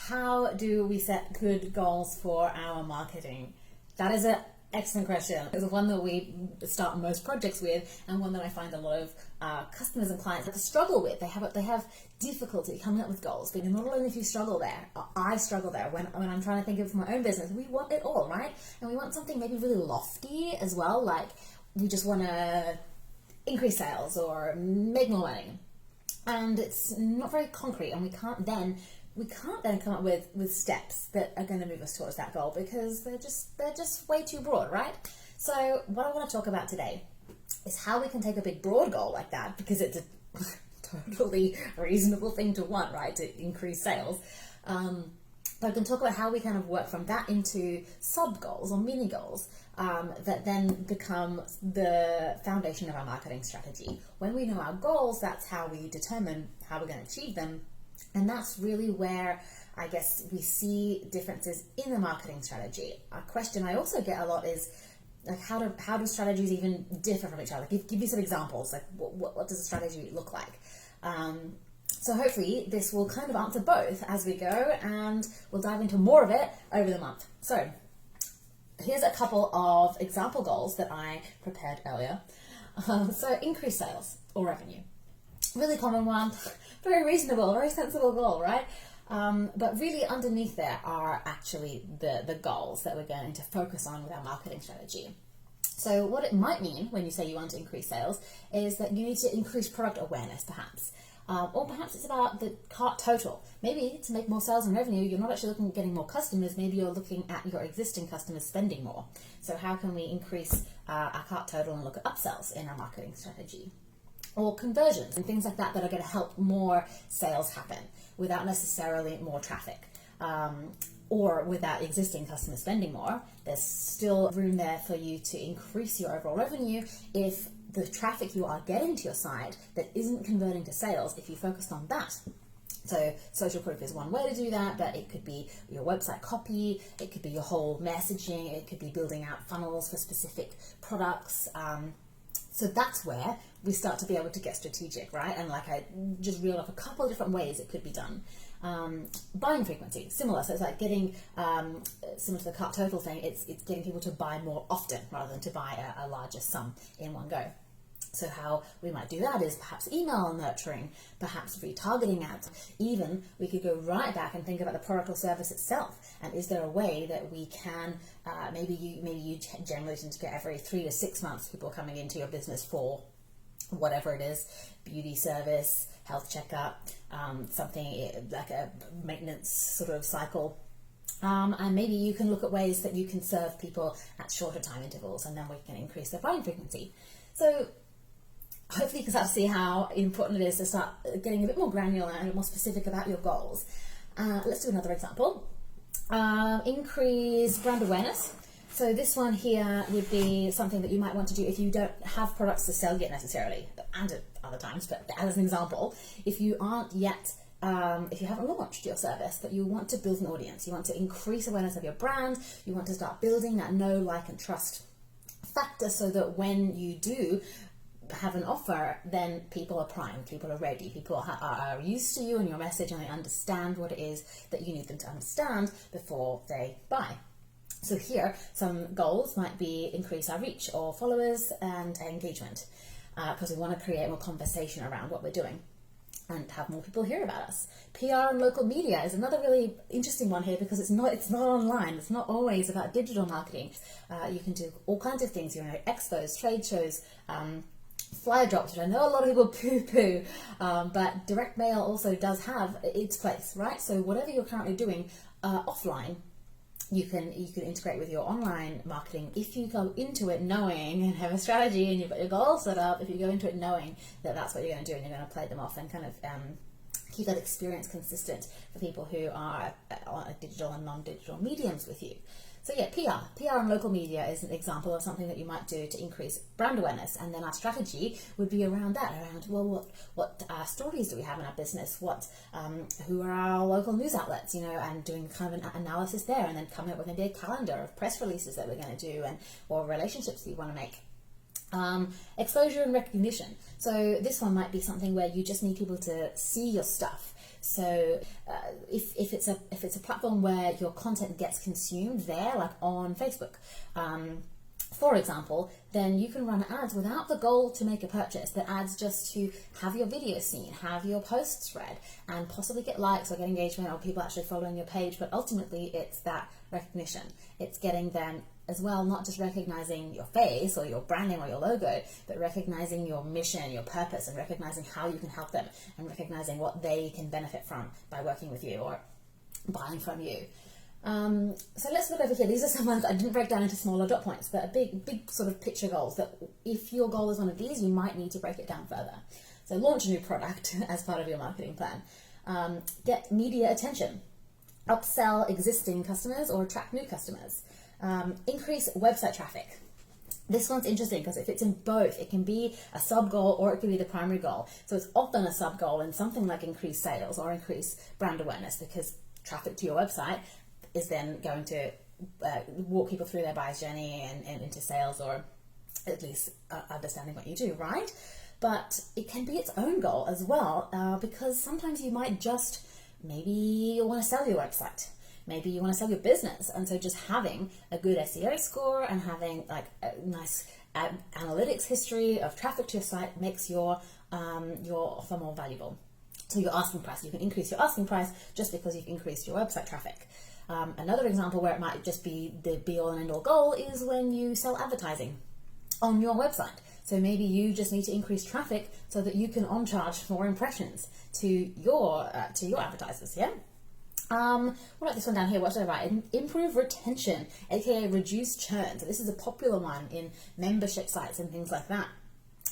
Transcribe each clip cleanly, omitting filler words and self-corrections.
how do we set good goals for our marketing? That is an excellent question. It's one that we start most projects with, and one that I find a lot of customers and clients have to struggle with. They have difficulty coming up with goals. But not only if you struggle there, I struggle there when I'm trying to think of my own business. We want it all, right? And we want something maybe really lofty as well, like we just want to increase sales or make more money. And it's not very concrete, and we can't then come up with steps that are going to move us towards that goal, because they're just way too broad, right? So what I want to talk about today is how we can take a big broad goal like that, because it's a totally reasonable thing to want, right, to increase sales. But I can talk about how we kind of work from that into sub goals or mini goals that then become the foundation of our marketing strategy. When we know our goals, that's how we determine how we're going to achieve them. And that's really where I guess we see differences in the marketing strategy. A question I also get a lot is, like, how do strategies even differ from each other? Give me some examples. Like, what does a strategy look like? So hopefully this will kind of answer both as we go, and we'll dive into more of it over the month. So here's a couple of example goals that I prepared earlier. So increase sales or revenue. Really common one, very reasonable, very sensible goal, right? But really underneath there are actually the goals that we're going to focus on with our marketing strategy. So what it might mean when you say you want to increase sales is that you need to increase product awareness, perhaps. Or perhaps it's about the cart total. Maybe to make more sales and revenue, you're not actually looking at getting more customers, maybe you're looking at your existing customers spending more. So how can we increase our cart total and look at upsells in our marketing strategy? Or conversions and things like that that are going to help more sales happen without necessarily more traffic. Or without existing customers spending more. There's still room there for you to increase your overall revenue if the traffic you are getting to your site that isn't converting to sales, if you focused on that. So social proof is one way to do that, but it could be your website copy, it could be your whole messaging, it could be building out funnels for specific products. So that's where we start to be able to get strategic, right? And like I just reeled off a couple of different ways it could be done. Buying frequency, similar. So it's like getting, similar to the cart total thing, it's getting people to buy more often rather than to buy a larger sum in one go. So how we might do that is perhaps email nurturing, perhaps retargeting ads. Even we could go right back and think about the product or service itself. And is there a way that we can, maybe you generally tend to get every 3 to 6 months people coming into your business for whatever it is, beauty service, health checkup, something like a maintenance sort of cycle. And maybe you can look at ways that you can serve people at shorter time intervals, and then we can increase their buying frequency. So hopefully you can start to see how important it is to start getting a bit more granular and a bit more specific about your goals. Let's do another example. Increase brand awareness. So this one here would be something that you might want to do if you don't have products to sell yet necessarily, and at other times, but as an example, if you aren't yet, if you haven't launched your service, but you want to build an audience, you want to increase awareness of your brand, you want to start building that know, like, and trust factor so that when you do have an offer, then people are primed, people are ready, people are used to you and your message, and they understand what it is that you need them to understand before they buy. So here, some goals might be increase our reach or followers and engagement, because we want to create more conversation around what we're doing and have more people hear about us. PR and local media is another really interesting one here, because it's not online. It's not always about digital marketing. You can do all kinds of things, expos, trade shows, flyer drops, which I know a lot of people poo-poo, but direct mail also does have its place, right? So whatever you're currently doing offline, you can integrate with your online marketing if you go into it knowing and have a strategy and you've got your goals set up. If you go into it knowing that that's what you're going to do and you're going to play them off and kind of keep that experience consistent for people who are on digital and non-digital mediums with you. So yeah, PR and local media is an example of something that you might do to increase brand awareness, and then our strategy would be around that, what stories do we have in our business, who are our local news outlets, and doing kind of an analysis there, and then coming up with maybe a calendar of press releases that we're going to do, or relationships that you want to make. Exposure and recognition. So this one might be something where you just need people to see your stuff. So if it's a platform where your content gets consumed there, like on Facebook, for example, then you can run ads without the goal to make a purchase, but ads just to have your video seen, have your posts read, and possibly get likes or get engagement or people actually following your page. But ultimately, it's that recognition. It's getting them as well, not just recognizing your face or your branding or your logo, but recognizing your mission, your purpose, and recognizing how you can help them, and recognizing what they can benefit from by working with you or buying from you. So let's look over here. These are some ones I didn't break down into smaller dot points, but a big sort of picture goals that if your goal is one of these, you might need to break it down further. So launch a new product as part of your marketing plan. Get media attention. Upsell existing customers or attract new customers. Increase website traffic. This one's interesting because if it's in both, it can be a sub goal or it can be the primary goal. So it's often a sub goal in something like increase sales or increase brand awareness, because traffic to your website is then going to walk people through their buyer's journey and into sales, or at least understanding what you do, right? But it can be its own goal as well, because sometimes you might just, maybe you want to sell your website. Maybe you want to sell your business. And so just having a good SEO score and having like a nice analytics history of traffic to your site makes your offer more valuable. So your asking price, you can increase your asking price just because you've increased your website traffic. Another example where it might just be the be-all and end-all goal is when you sell advertising on your website. So maybe you just need to increase traffic so that you can on-charge more impressions to your advertisers, yeah? What about this one down here? What did I write? Improve retention, aka reduce churn. So this is a popular one in membership sites and things like that,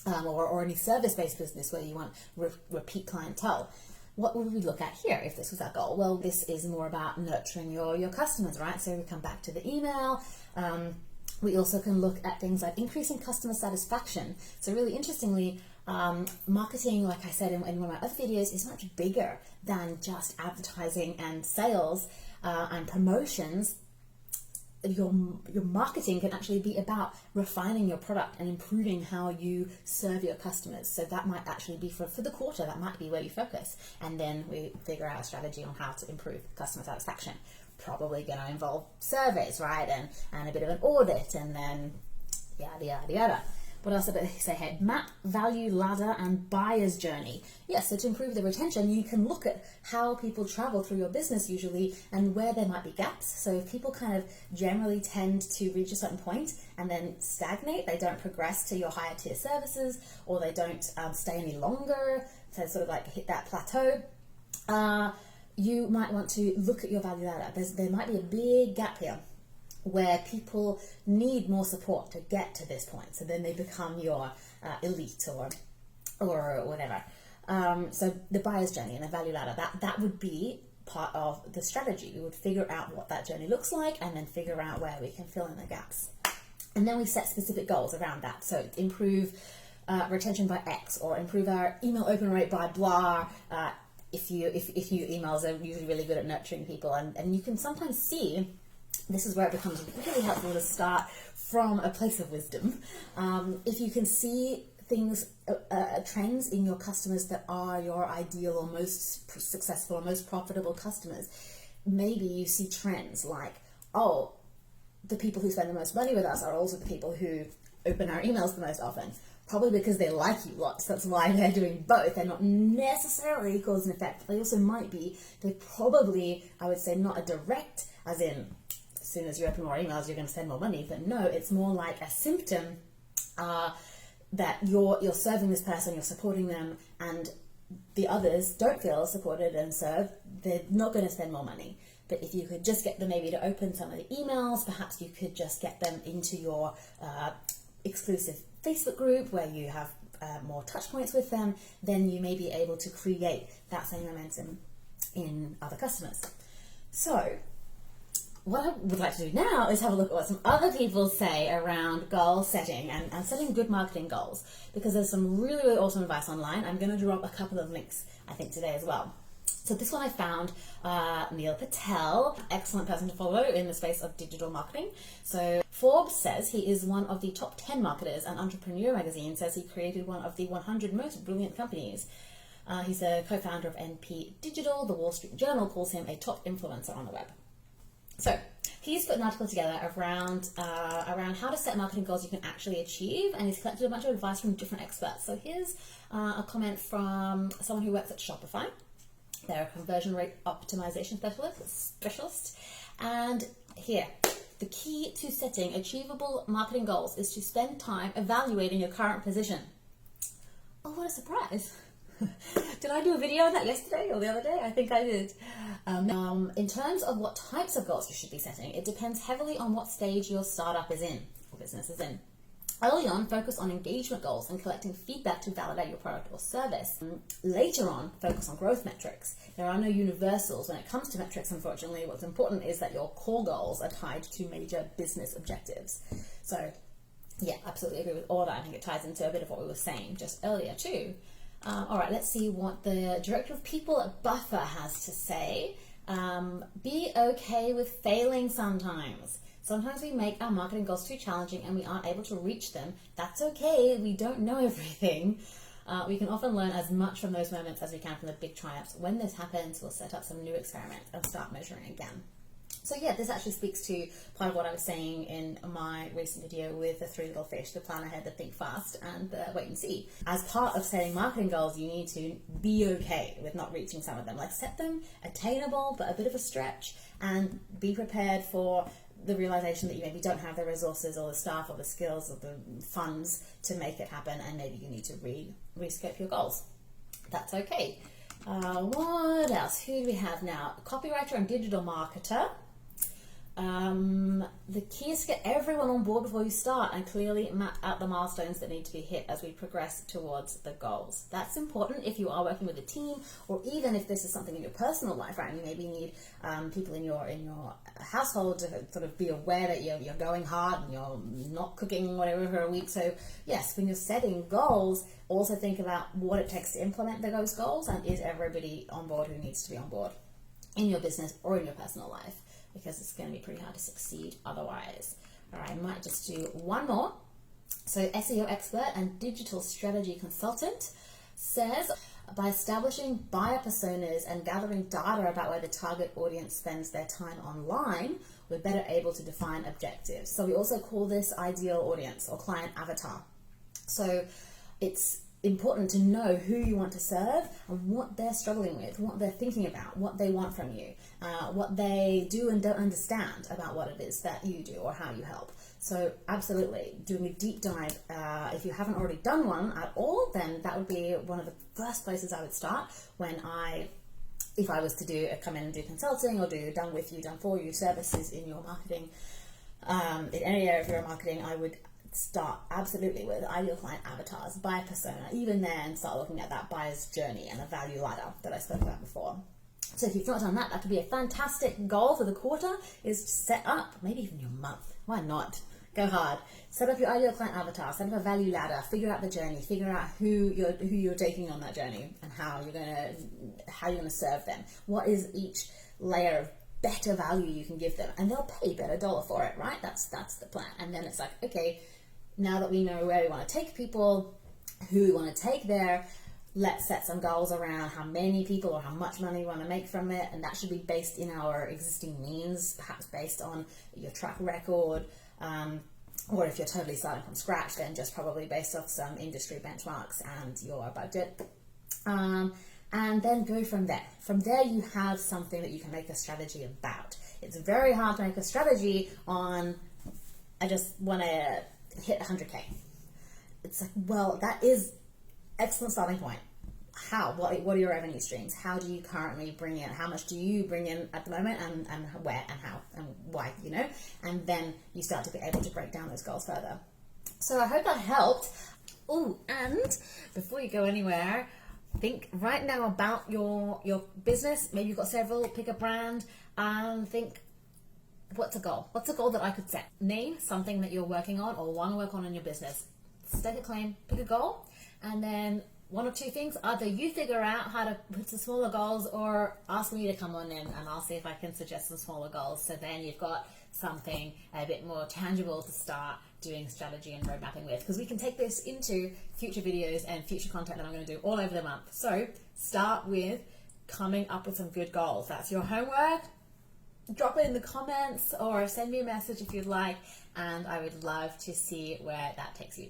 or any service-based business where you want repeat clientele. What would we look at here if this was our goal? Well, this is more about nurturing your customers, right? So we come back to the email. We also can look at things like increasing customer satisfaction. So really interestingly, marketing, like I said in one of my other videos, is much bigger than just advertising and sales and promotions. Your marketing can actually be about refining your product and improving how you serve your customers. So that might actually be for the quarter, that might be where you focus. And then we figure out a strategy on how to improve customer satisfaction. Probably going to involve surveys, right? And a bit of an audit, and then yada, yada, yada. What else did they say here? Map, value ladder, and buyer's journey. Yes, so to improve the retention, you can look at how people travel through your business usually and where there might be gaps. So if people kind of generally tend to reach a certain point and then stagnate, they don't progress to your higher tier services, or they don't stay any longer, so sort of like hit that plateau, you might want to look at your value ladder. There might be a big gap here where people need more support to get to this point. So then they become your elite or whatever. So the buyer's journey and the value ladder, that would be part of the strategy. We would figure out what that journey looks like and then figure out where we can fill in the gaps. And then we set specific goals around that. So improve retention by X, or improve our email open rate by blah. If you emails are usually really good at nurturing people, and you can sometimes see, this is where it becomes really helpful to start from a place of wisdom. If you can see things, trends in your customers that are your ideal or most successful or most profitable customers, maybe you see trends like, oh, the people who spend the most money with us are also the people who open our emails the most often. Probably because they like you lots. That's why they're doing both. They're not necessarily cause and effect. They also might be. They probably, I would say, not a direct, as in, as soon as you open more emails, you're going to spend more money. But no, it's more like a symptom that you're serving this person, you're supporting them, and the others don't feel supported and served. They're not going to spend more money. But if you could just get them maybe to open some of the emails, perhaps you could just get them into your exclusive Facebook group where you have more touch points with them, then you may be able to create that same momentum in other customers. So what I would like to do now is have a look at what some other people say around goal setting and setting good marketing goals, because there's some really, really awesome advice online. I'm going to drop a couple of links, I think, today as well. So this one I found, Neil Patel, excellent person to follow in the space of digital marketing. So Forbes says he is one of the top 10 marketers, and Entrepreneur magazine says he created one of the 100 most brilliant companies. He's a co-founder of NP Digital. The Wall Street Journal calls him a top influencer on the web. So he's put an article together around how to set marketing goals you can actually achieve, and he's collected a bunch of advice from different experts. So here's a comment from someone who works at Shopify. They're a conversion rate optimization specialist. And here, the key to setting achievable marketing goals is to spend time evaluating your current position. Oh, what a surprise. Did I do a video on that yesterday or the other day? I think I did. In terms of what types of goals you should be setting, it depends heavily on what stage your startup is in, or business is in. Early on, focus on engagement goals and collecting feedback to validate your product or service. Later on, focus on growth metrics. There are no universals when it comes to metrics, unfortunately. What's important is that your core goals are tied to major business objectives. So, yeah, absolutely agree with all that. I think it ties into a bit of what we were saying just earlier too. All right, let's see what the Director of People at Buffer has to say. Be okay with failing sometimes. Sometimes we make our marketing goals too challenging and we aren't able to reach them. That's okay. We don't know everything. We can often learn as much from those moments as we can from the big triumphs. When this happens, we'll set up some new experiments and start measuring again. So yeah, this actually speaks to part of what I was saying in my recent video with the 3 little fish, the plan ahead, the think fast, and the wait and see. As part of setting marketing goals, you need to be okay with not reaching some of them. Like, set them attainable, but a bit of a stretch, and be prepared for the realization that you maybe don't have the resources or the staff or the skills or the funds to make it happen, and maybe you need to rescope your goals. That's okay. What else? Who do we have now? Copywriter and digital marketer. The key is to get everyone on board before you start and clearly map out the milestones that need to be hit as we progress towards the goals. That's important if you are working with a team, or even if this is something in your personal life, right? You maybe need people in your household to sort of be aware that you're going hard and you're not cooking whatever for a week. So yes, when you're setting goals, also think about what it takes to implement those goals, and is everybody on board who needs to be on board in your business or in your personal life, because it's going to be pretty hard to succeed otherwise. All right, I might just do one more. So SEO expert and digital strategy consultant says, by establishing buyer personas and gathering data about where the target audience spends their time online, we're better able to define objectives. So we also call this ideal audience or client avatar. So it's important to know who you want to serve and what they're struggling with, what they're thinking about, what they want from you, what they do and don't understand about what it is that you do or how you help. So absolutely, doing a deep dive, if you haven't already done one at all, then that would be one of the first places I would start if I was to come in and do consulting or do done with you, done for you services in your marketing, in any area of your marketing. I would start absolutely with ideal client avatars, buyer persona, even then start looking at that buyer's journey and the value ladder that I spoke about before. So if you've not done that, that could be a fantastic goal for the quarter, is to set up, maybe even your month, why not? Go hard. Set up your ideal client avatar, set up a value ladder, figure out the journey, figure out who you're taking on that journey and how you're gonna serve them. What is each layer of better value you can give them, and they'll pay better dollar for it, right? That's the plan. And then it's like, okay, now that we know where we want to take people, who we want to take there, let's set some goals around how many people or how much money we want to make from it, and that should be based in our existing means, perhaps based on your track record, or if you're totally starting from scratch, then just probably based off some industry benchmarks and your budget. And then go from there. From there, you have something that you can make a strategy about. It's very hard to make a strategy on, I just want to hit 100K. It's like, well, that is excellent starting point. How? What are your revenue streams? How do you currently bring in? How much do you bring in at the moment, and where and how and why, And then you start to be able to break down those goals further. So I hope that helped. Oh, and before you go anywhere, think right now about your business. Maybe you've got several, pick a brand and think, what's a goal? What's a goal that I could set? Name something that you're working on or want to work on in your business. Stake a claim, pick a goal, and then one or two things. Either you figure out how to put some smaller goals, or ask me to come on in and I'll see if I can suggest some smaller goals. So then you've got something a bit more tangible to start doing strategy and road mapping with, because we can take this into future videos and future content that I'm going to do all over the month. So start with coming up with some good goals. That's your homework. Drop it in the comments or send me a message if you'd like, and I would love to see where that takes you.